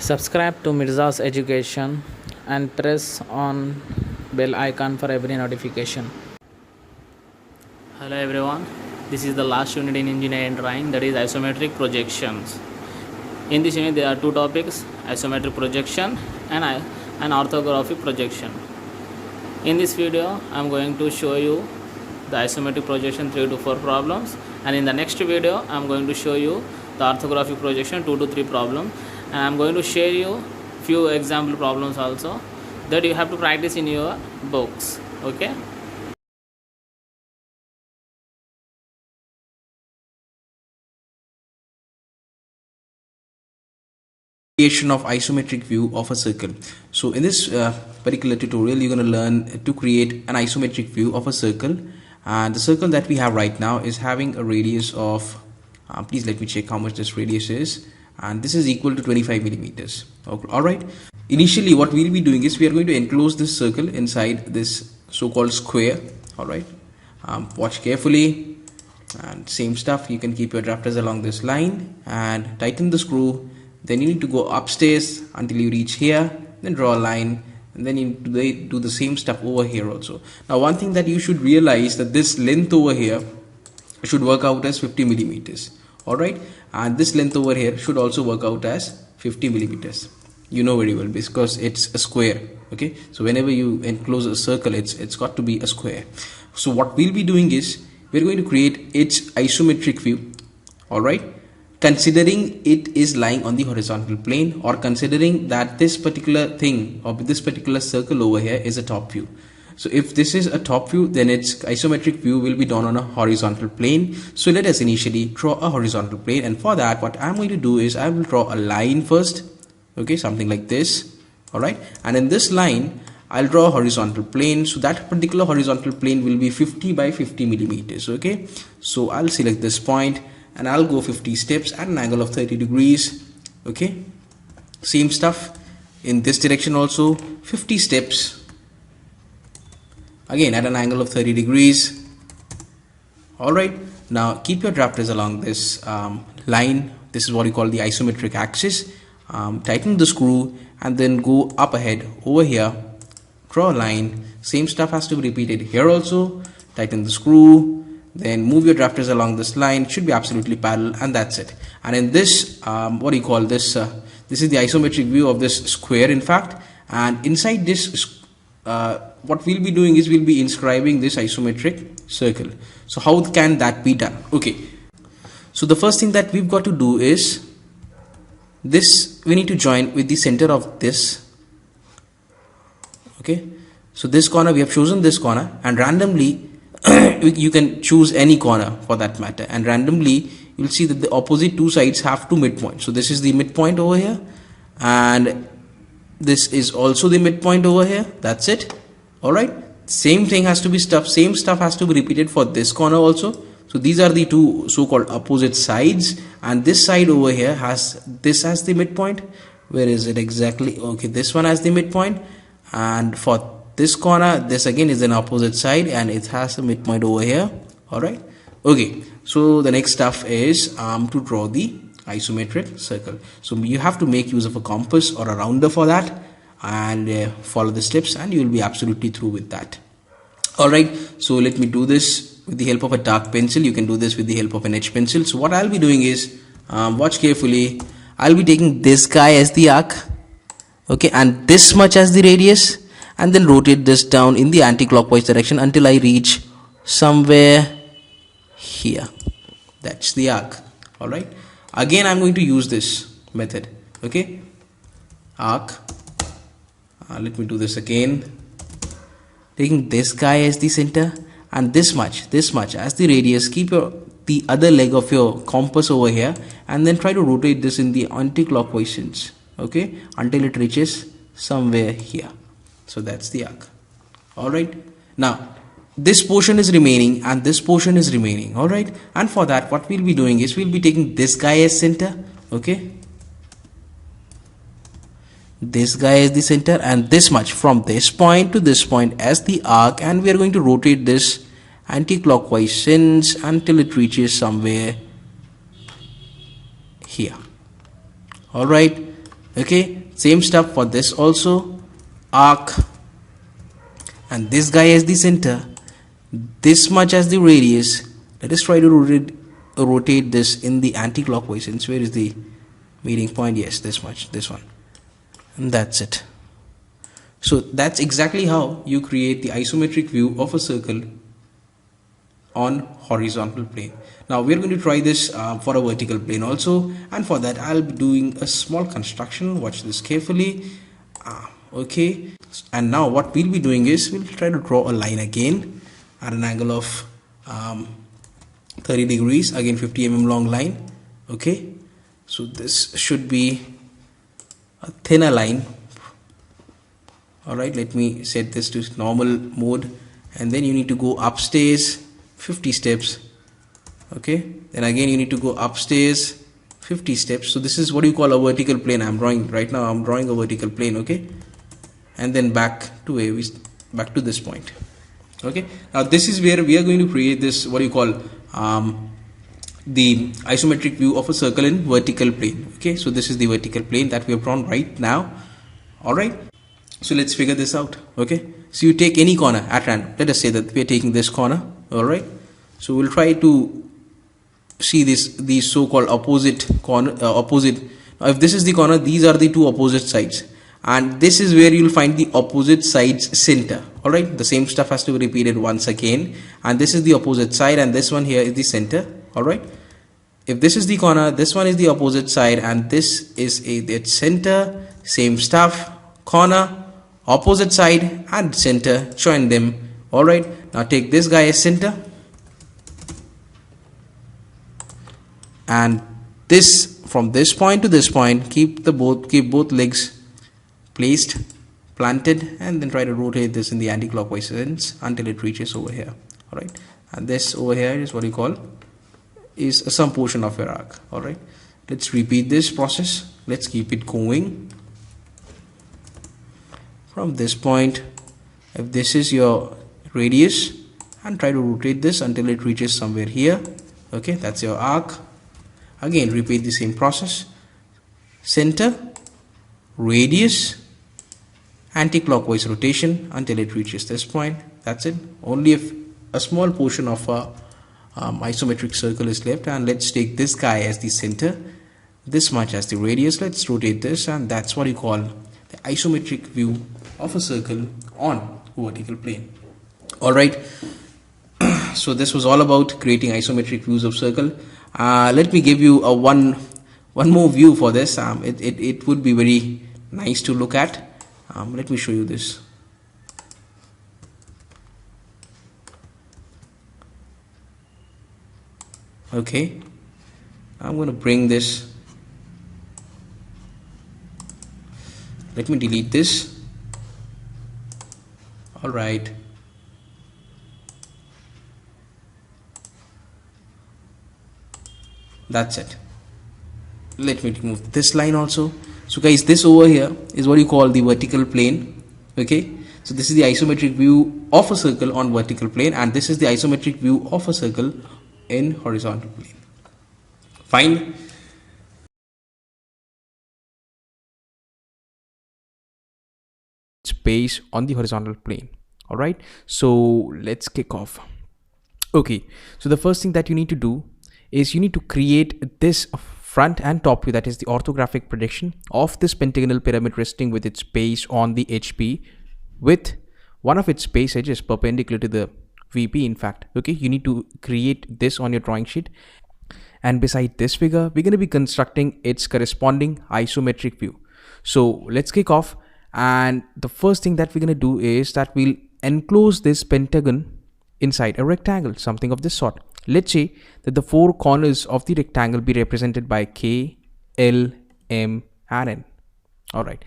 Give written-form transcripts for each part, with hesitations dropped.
Subscribe to Mirza's Education and press on bell icon for every notification. Hello everyone, this is the last unit in engineering drawing, that is isometric projections. In this unit there are two topics, isometric projection and an orthographic projection. In this video I am going to show you the isometric projection 3 to 4 problems, and in the next video I am going to show you the orthographic projection 2 to 3 problems, and I am going to share you few example problems also that you have to practice in your books. Okay. Creation of isometric view of a circle. So in this particular tutorial you're going to learn to create an isometric view of a circle, and the circle that we have right now is having a radius of please let me check how much this radius is, and this is equal to 25 millimeters. Alright, initially what we'll be doing is we are going to enclose this circle inside this so-called square. Alright, watch carefully, and same stuff, you can keep your drafters along this line and tighten the screw. Then you need to go upstairs until you reach here, then draw a line, and then you need to do the same stuff over here also. Now one thing that you should realize, that this length over here should work out as 50 millimeters. Alright, and this length over here should also work out as 50 millimeters. You know very well because it's a square. Okay, so whenever you enclose a circle, it's got to be a square. So what we'll be doing is we're going to create its isometric view. Alright, considering it is lying on the horizontal plane, or considering that this particular thing or this particular circle over here is a top view. So if this is a top view, then its isometric view will be done on a horizontal plane. So let us initially draw a horizontal plane, and for that what I'm going to do is I will draw a line first. Okay, something like this. Alright, and in this line I'll draw a horizontal plane. So that particular horizontal plane will be 50 by 50 millimeters. Okay, so I'll select this point and I'll go 50 steps at an angle of 30 degrees. Okay, same stuff in this direction also, 50 steps again at an angle of 30 degrees. Alright, now keep your drafters along this line. This is what you call the isometric axis. Tighten the screw and then go up ahead over here, draw a line. Same stuff has to be repeated here also. Tighten the screw, then move your drafters along this line. It should be absolutely parallel, and that's it. And in this what do you call this, this is the isometric view of this square in fact, and inside this what we'll be doing is we'll be inscribing this isometric circle. So how can that be done? Okay, so the first thing that we've got to do is this, we need to join with the center of this. Okay, so this corner, we have chosen this corner, and randomly you can choose any corner for that matter, and randomly you'll see that the opposite two sides have two midpoints. So this is the midpoint over here, and this is also the midpoint over here. That's it. Alright, same thing has to be same stuff has to be repeated for this corner also. So these are the two so-called opposite sides, and this side over here has this as the midpoint. Where is it exactly? Okay, this one has the midpoint, and for this corner, this again is an opposite side and it has a midpoint over here. Alright, okay, so the next stuff is to draw the isometric circle. So you have to make use of a compass or a rounder for that, and follow the steps and you will be absolutely through with that. Alright, so let me do this with the help of a dark pencil. You can do this with the help of an edge pencil. So what I'll be doing is, watch carefully, I'll be taking this guy as the arc, okay, and this much as the radius, and then rotate this down in the anti-clockwise direction until I reach somewhere here. That's the arc. Alright, again I'm going to use this method. Okay, arc, let me do this again, taking this guy as the center and this much as the radius. Keep the other leg of your compass over here and then try to rotate this in the anti-clockwise sense, okay, until it reaches somewhere here. So that's the arc. Alright, now this portion is remaining and this portion is remaining. Alright, and for that what we'll be doing is we'll be taking this guy as center. Okay, this guy is the center, and this much from this point to this point as the arc, and we are going to rotate this anti-clockwise sense until it reaches somewhere here. Alright, Okay, same stuff for this also. Arc, and this guy as the center, this much as the radius. Let us try to rotate this in the anti-clockwise sense. Where is the meeting point? Yes, this much, this one, and that's it. So that's exactly how you create the isometric view of a circle on horizontal plane. Now we're going to try this for a vertical plane also, and for that I'll be doing a small construction. Watch this carefully. Okay, and now what we'll be doing is we'll try to draw a line again at an angle of 30 degrees, again 50 mm long line. Okay, so this should be a thinner line. Alright, let me set this to normal mode, and then you need to go upstairs 50 steps. Okay, then again you need to go upstairs 50 steps. So this is what you call a vertical plane. I'm drawing right now, I'm drawing a vertical plane. Okay, and then back to back to this point. Okay, now this is where we are going to create this, what you call the isometric view of a circle in vertical plane. Okay, so this is the vertical plane that we have drawn right now. Alright, so let's figure this out. Okay, so you take any corner at random. Let us say that we are taking this corner. Alright, so we'll try to see these so-called opposite corner opposite. Now if this is the corner, these are the two opposite sides, and this is where you'll find the opposite side's center. Alright, the same stuff has to be repeated once again, and this is the opposite side, and this one here is the center. Alright, if this is the corner, this one is the opposite side, and this is its center. Same stuff, corner, opposite side and center, join them. Alright, now take this guy as center, and this, from this point to this point, keep both legs placed, planted, and then try to rotate this in the anti-clockwise sense until it reaches over here. Alright, and this over here is what you call is some portion of your arc. Alright, let's repeat this process. Let's keep it going from this point. If this is your radius, and try to rotate this until it reaches somewhere here. Okay, that's your arc. Again repeat the same process, center, radius, anti-clockwise rotation until it reaches this point. That's it. Only if a small portion of a isometric circle is left, and let's take this guy as the center, this much as the radius. Let's rotate this, and that's what you call the isometric view of a circle on vertical plane. Alright, so this was all about creating isometric views of circle. Let me give you a one more view for this. It would be very nice to look at. Let me show you this. Okay, I'm going to bring this. Let me delete this. All right. That's it. Let me remove this line also. So guys, this over here is what you call the vertical plane. Okay, so this is the isometric view of a circle on vertical plane, and this is the isometric view of a circle in horizontal plane. Fine. Space on the horizontal plane. All right, so let's kick off. Okay, so the first thing that you need to do is you need to create this front and top view, that is the orthographic projection of this pentagonal pyramid resting with its base on the HP with one of its base edges perpendicular to the VP. In fact, okay, you need to create this on your drawing sheet, and beside this figure we're going to be constructing its corresponding isometric view. So let's kick off, and the first thing that we're going to do is that we'll enclose this pentagon inside a rectangle, something of this sort. Let's say that the four corners of the rectangle be represented by K, L, M and N. Alright,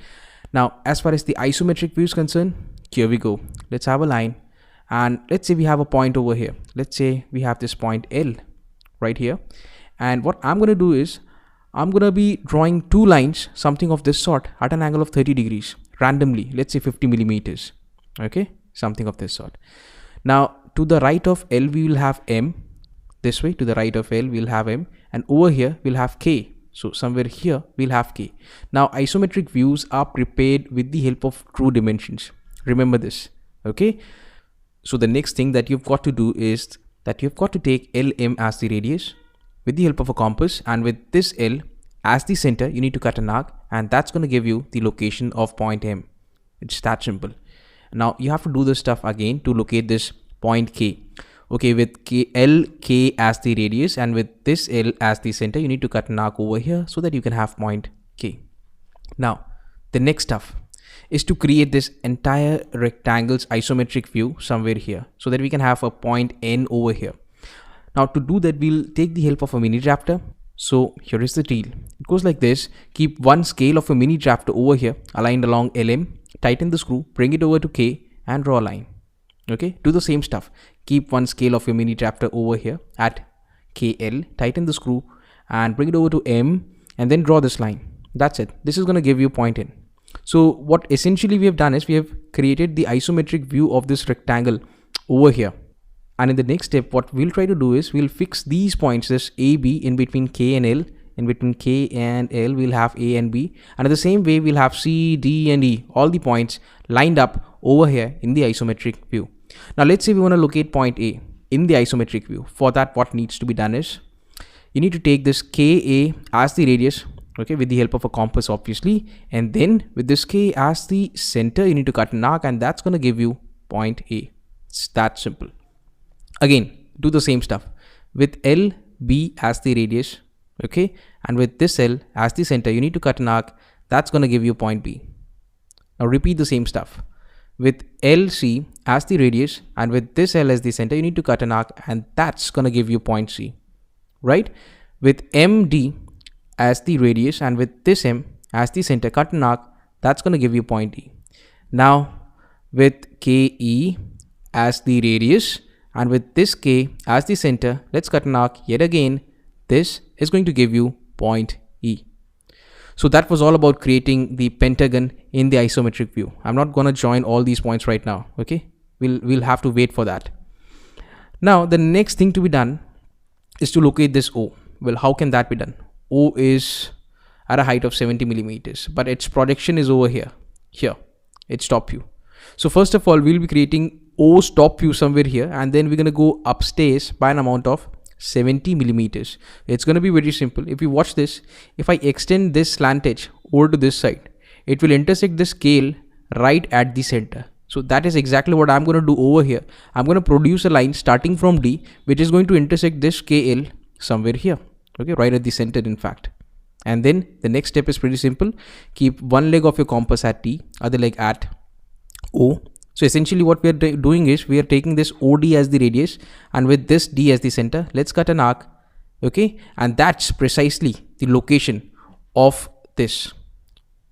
now as far as the isometric view is concerned, here we go. Let's have a line, and let's say we have a point over here. Let's say we have this point L right here, and what I'm going to do is I'm going to be drawing two lines, something of this sort, at an angle of 30 degrees randomly. Let's say 50 millimeters. Okay, something of this sort. Now to the right of L we will have M. This way, to the right of L we'll have M, and over here we'll have K. So somewhere here we'll have K. Now isometric views are prepared with the help of true dimensions. Remember this, okay? So the next thing that you've got to do is that you've got to take LM as the radius with the help of a compass, and with this L as the center you need to cut an arc, and that's going to give you the location of point M. It's that simple. Now you have to do this stuff again to locate this point K. Okay, with K as the radius and with this L as the center, you need to cut an arc over here so that you can have point K. Now, the next stuff is to create this entire rectangle's isometric view somewhere here so that we can have a point N over here. Now, to do that, we'll take the help of a mini drafter. So here is the deal. It goes like this. Keep one scale of a mini drafter over here aligned along LM, tighten the screw, bring it over to K and draw a line. Okay, do the same stuff. Keep one scale of your mini drafter over here at KL, tighten the screw and bring it over to M and then draw this line. That's it. This is going to give you point N. So what essentially we have done is we have created the isometric view of this rectangle over here. And in the next step, what we'll try to do is we'll fix these points, this A, B in between K and L. In between K and L, we'll have A and B. And in the same way, we'll have C, D and E, all the points lined up over here in the isometric view. Now, let's say we want to locate point A in the isometric view. For that, what needs to be done is you need to take this KA as the radius, okay, with the help of a compass, obviously. And then with this K as the center, you need to cut an arc, and that's going to give you point A. It's that simple. Again, do the same stuff with LB as the radius, okay, and with this L as the center, you need to cut an arc. That's going to give you point B. Now repeat the same stuff with LC as the radius, and with this L as the center, you need to cut an arc, and that's going to give you point C, right? With MD as the radius, and with this M as the center, cut an arc, that's going to give you point E. Now with KE as the radius, and with this K as the center, let's cut an arc yet again. This is going to give you point E. So that was all about creating the pentagon in the isometric view. I'm not going to join all these points right now. Okay, we'll have to wait for that. Now the next thing to be done is to locate this O. Well, how can that be done? O is at a height of 70 millimeters, but its projection is over here. Here, its top view. So first of all, we'll be creating O's top view somewhere here, and then we're going to go upstairs by an amount of 70 millimeters. It's going to be very simple. If you watch this, if I extend this slant edge over to this side, it will intersect the scale right at the center. So that is exactly what I'm going to do over here. I'm going to produce a line starting from D, which is going to intersect this KL somewhere here. Okay, right at the center, in fact. And then the next step is pretty simple. Keep one leg of your compass at T, other leg at O. So essentially what we are doing is we are taking this OD as the radius, and with this D as the center, let's cut an arc. Okay, and that's precisely the location of this.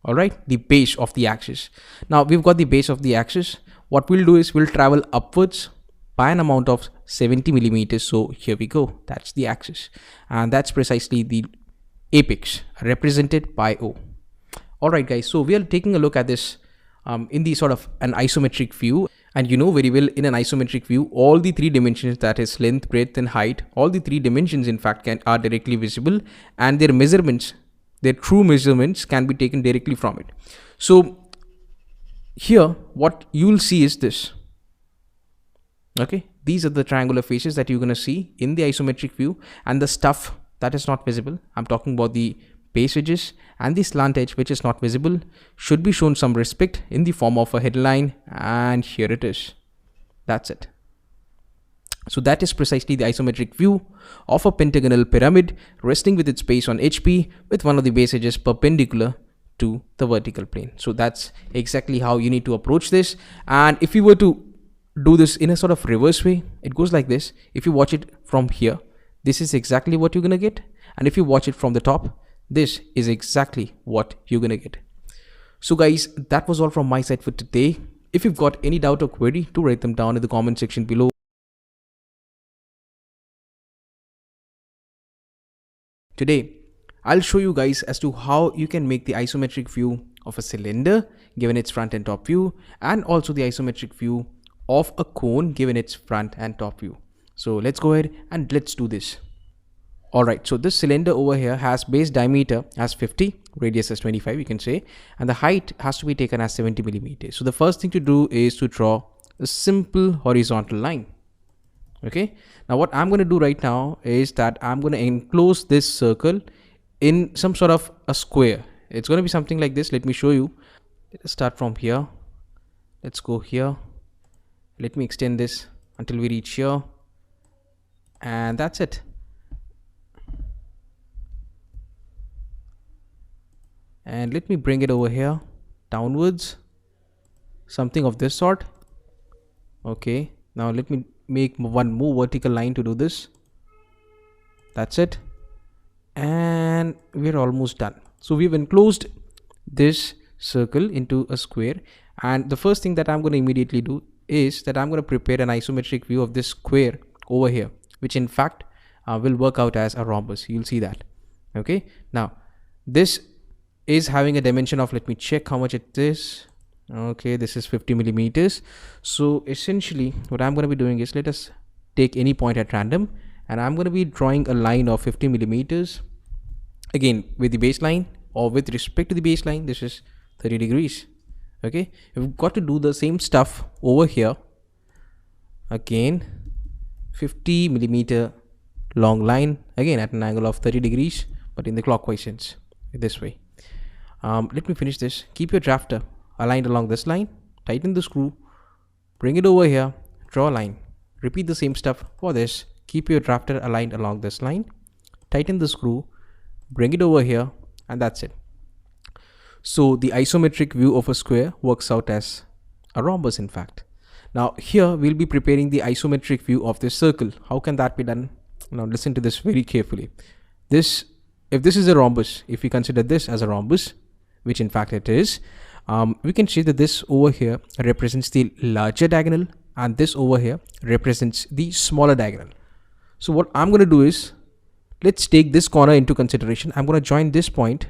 All right, the base of the axis. Now we've got the base of the axis. What we'll do is we'll travel upwards by an amount of 70 millimeters. So here we go. That's the axis, and that's precisely the apex represented by O. All right, guys. So we are taking a look at this in the sort of an isometric view, and you know very well in an isometric view, all the three dimensions, that is length, breadth and height, all the three dimensions in fact are directly visible, and their measurements, their true measurements can be taken directly from it. So here what you'll see is this. Okay, these are the triangular faces that you're going to see in the isometric view, and the stuff that is not visible, I'm talking about the base edges and the slant edge which is not visible, should be shown some respect in the form of a headline, and here it is. That's it. So that is precisely the isometric view of a pentagonal pyramid resting with its base on HP with one of the base edges perpendicular to the vertical plane. So that's exactly how you need to approach this. And if you were to do this in a sort of reverse way, it goes like this. If you watch it from here, this is exactly what you're going to get. And if you watch it from the top, this is exactly what you're going to get. So guys, that was all from my side for today. If you've got any doubt or query, do write them down in the comment section below. Today, I'll show you guys as to how you can make the isometric view of a cylinder given its front and top view, and also the isometric view of a cone given its front and top view. So let's go ahead and let's do this. All right, so this cylinder over here has base diameter as 50, radius as 25, you can say, and the height has to be taken as 70 millimeters. So the first thing to do is to draw a simple horizontal line. Okay, now what I'm going to do right now is that I'm going to enclose this circle in some sort of a square. It's going to be something like this. Let me show you. Let's start from here. Let's go here. Let me extend this until we reach here, and that's it. And let me bring it over here downwards, something of this sort. Okay, now let me make one more vertical line to do this. That's it, and we're almost done. So we've enclosed this circle into a square, and the first thing that I'm going to immediately do is that I'm going to prepare an isometric view of this square over here, which in fact will work out as a rhombus. You'll see that. Okay, now this is having a dimension of, let me check how much it is. Okay, this is 50 millimeters. So essentially what I'm going to be doing is, let us take any point at random, and I'm going to be drawing a line of 50 millimeters again with the baseline, or with respect to the baseline, this is 30 degrees. Okay, we've got to do the same stuff over here again. 50 millimeter long line again at an angle of 30 degrees, but in the clockwise sense, this way. Let me finish this. Keep your drafter aligned along this line, tighten the screw, bring it over here, draw a line, repeat the same stuff for this. Keep your drafter aligned along this line, tighten the screw, bring it over here, and that's it. So the isometric view of a square works out as a rhombus in fact. Now here we'll be preparing the isometric view of this circle. How can that be done? Now listen to this very carefully. If this is a rhombus, if we consider this as a rhombus, which in fact it is, we can see that this over here represents the larger diagonal, and this over here represents the smaller diagonal. So what I'm going to do is, let's take this corner into consideration. I'm going to join this point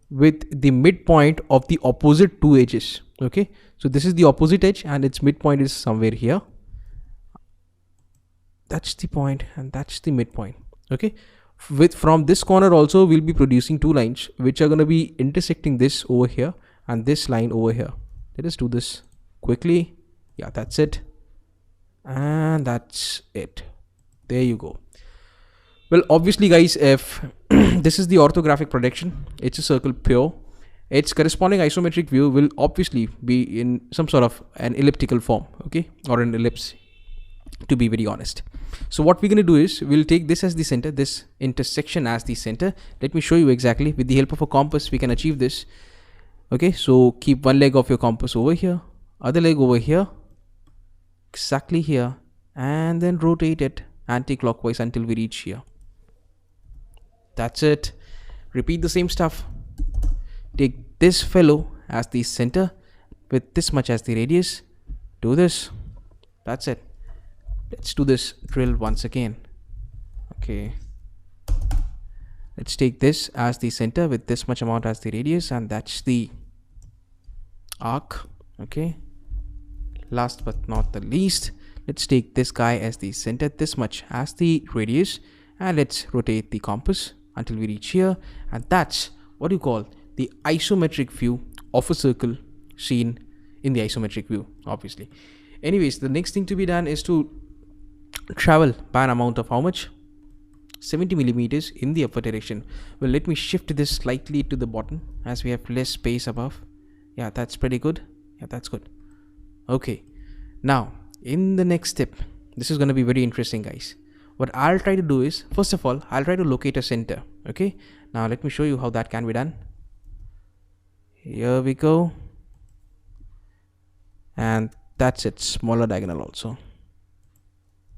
with the midpoint of the opposite two edges. Okay, so this is the opposite edge and its midpoint is somewhere here. That's the point and that's the midpoint. Okay, from this corner also we'll be producing two lines which are going to be intersecting this over here and this line over here. Let us do this quickly. Yeah, that's it, and that's it. There you go. Well, obviously guys, if this is the orthographic projection, it's a circle pure, its corresponding isometric view will obviously be in some sort of an elliptical form, okay, or an ellipse, to be very honest. So what we're going to do is, we'll take this as the center, this intersection as the center. Let me show you exactly. With the help of a compass we can achieve this. Okay, so keep one leg of your compass over here, other leg over here, exactly here, and then rotate it anti-clockwise until we reach here. That's it. Repeat the same stuff. Take this fellow as the center with this much as the radius. Do this. That's it. Let's do this drill once again. Okay, let's take this as the center with this much amount as the radius, and that's the arc. Okay, last but not the least, let's take this guy as the center, this much as the radius, and let's rotate the compass until we reach here, and that's what you call the isometric view of a circle seen in the isometric view, obviously. Anyways, the next thing to be done is to travel by an amount of how much? 70 millimeters in the upward direction. Well, let me shift this slightly to the bottom as we have less space above. Yeah, that's pretty good. Yeah, that's good. Okay, now in the next step, this is going to be very interesting, guys. What I'll try to do is, first of all, I'll try to locate a center. Okay, now let me show you how that can be done. Here we go, and that's it, smaller diagonal also.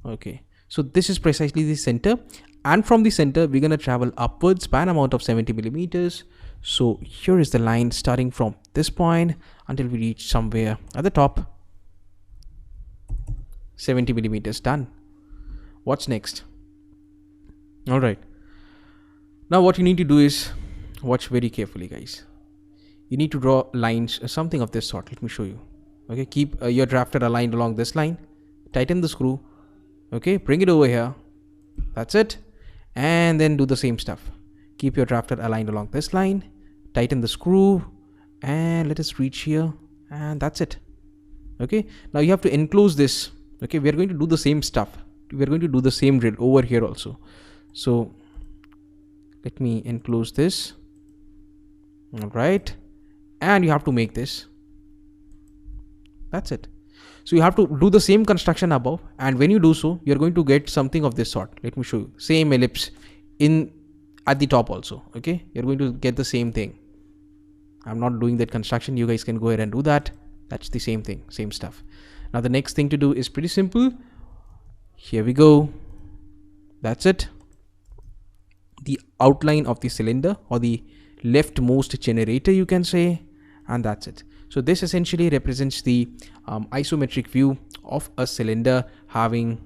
Okay, so this is precisely the center, and from the center we're going to travel upwards by an amount of 70 millimeters. So here is the line starting from this point until we reach somewhere at the top. 70 millimeters done. What's next? All right, now what you need to do is watch very carefully, guys. You need to draw lines, something of this sort. Let me show you. Okay, keep your drafter aligned along this line, tighten the screw. Okay, bring it over here. That's it. and then do the same stuff. Keep your drafter aligned along this line, tighten the screw, and let us reach here, and that's it. Okay, now you have to enclose this. Okay, we are going to do the same stuff. We are going to do the same drill over here also. So let me enclose this. All right, and you have to make this. That's it. So you have to do the same construction above, and when you do so, you're going to get something of this sort. Let me show you. Same ellipse in at the top also. Okay, you're going to get the same thing. I'm not doing that construction. You guys can go ahead and do that. That's the same thing, same stuff. Now the next thing to do is pretty simple. Here we go. That's it. The outline of the cylinder, or the leftmost generator, you can say, and that's it. So this essentially represents the isometric view of a cylinder having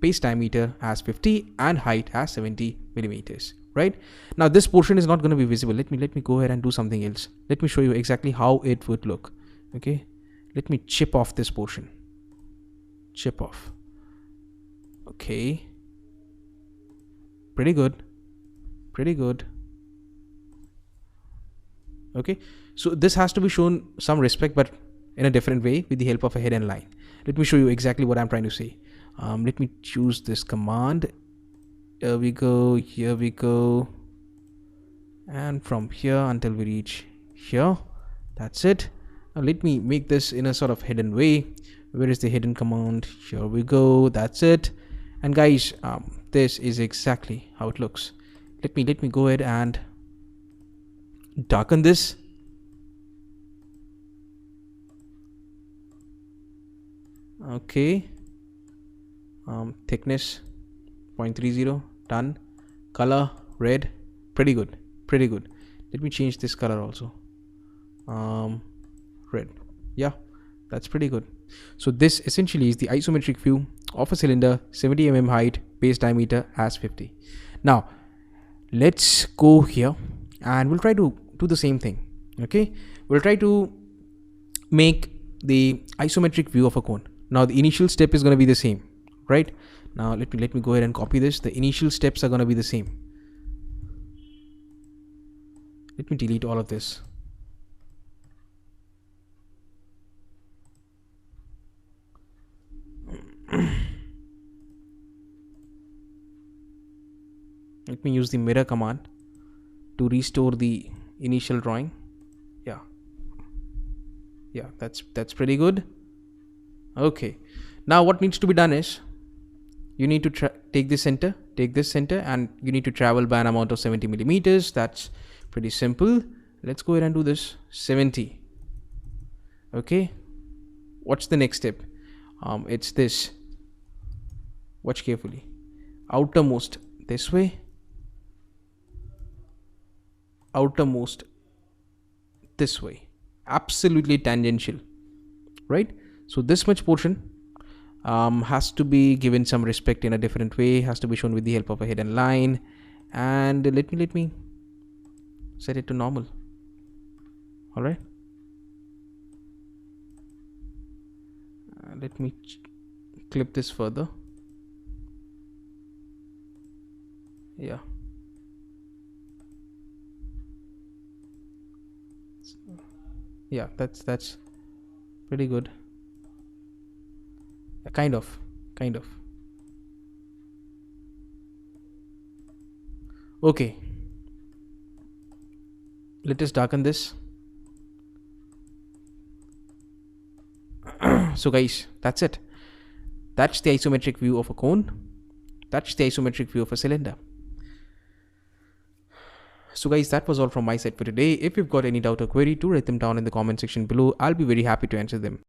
base diameter as 50 and height as 70 millimeters. Right now, this portion is not going to be visible. Let me go ahead and do something else. Let me show you exactly how it would look. Okay, let me chip off this portion. Chip off. Okay, pretty good, pretty good. Okay, so this has to be shown some respect, but in a different way with the help of a hidden line. Let me show you exactly what I'm trying to say. Let me choose this command. Here we go, here we go, and from here until we reach here. That's it. Now let me make this in a sort of hidden way. Where is the hidden command? Here we go. That's it. And guys, this is exactly how it looks. Let me go ahead and darken this. Okay, thickness 0.30, done. Color red, pretty good, pretty good. Let me change this color also. Red, yeah, that's pretty good. So this essentially is the isometric view of a cylinder, 70 mm height, base diameter as 50. Now let's go here and we'll try to do the same thing. Okay, we'll try to make the isometric view of a cone. Now the initial step is going to be the same, right? Now let me go ahead and copy this. The initial steps are going to be the same. Let me delete all of this. Let me use the mirror command to restore the initial drawing. Yeah, that's pretty good. Okay, now what needs to be done is you need to take this center, and you need to travel by an amount of 70 millimeters. That's pretty simple. Let's go ahead and do this. 70. Okay, what's the next step? It's this. Watch carefully. Outermost this way, outermost this way, absolutely tangential, right? So this much portion has to be given some respect in a different way, has to be shown with the help of a hidden line. And let me set it to normal. All right, let me clip this further. Yeah, yeah, that's pretty good. Kind of. Okay, let us darken this. So guys, that's it. That's the isometric view of a cone. That's the isometric view of a cylinder. So guys, that was all from my side for today. If you've got any doubt or query, do write them down in the comment section below. I'll be very happy to answer them.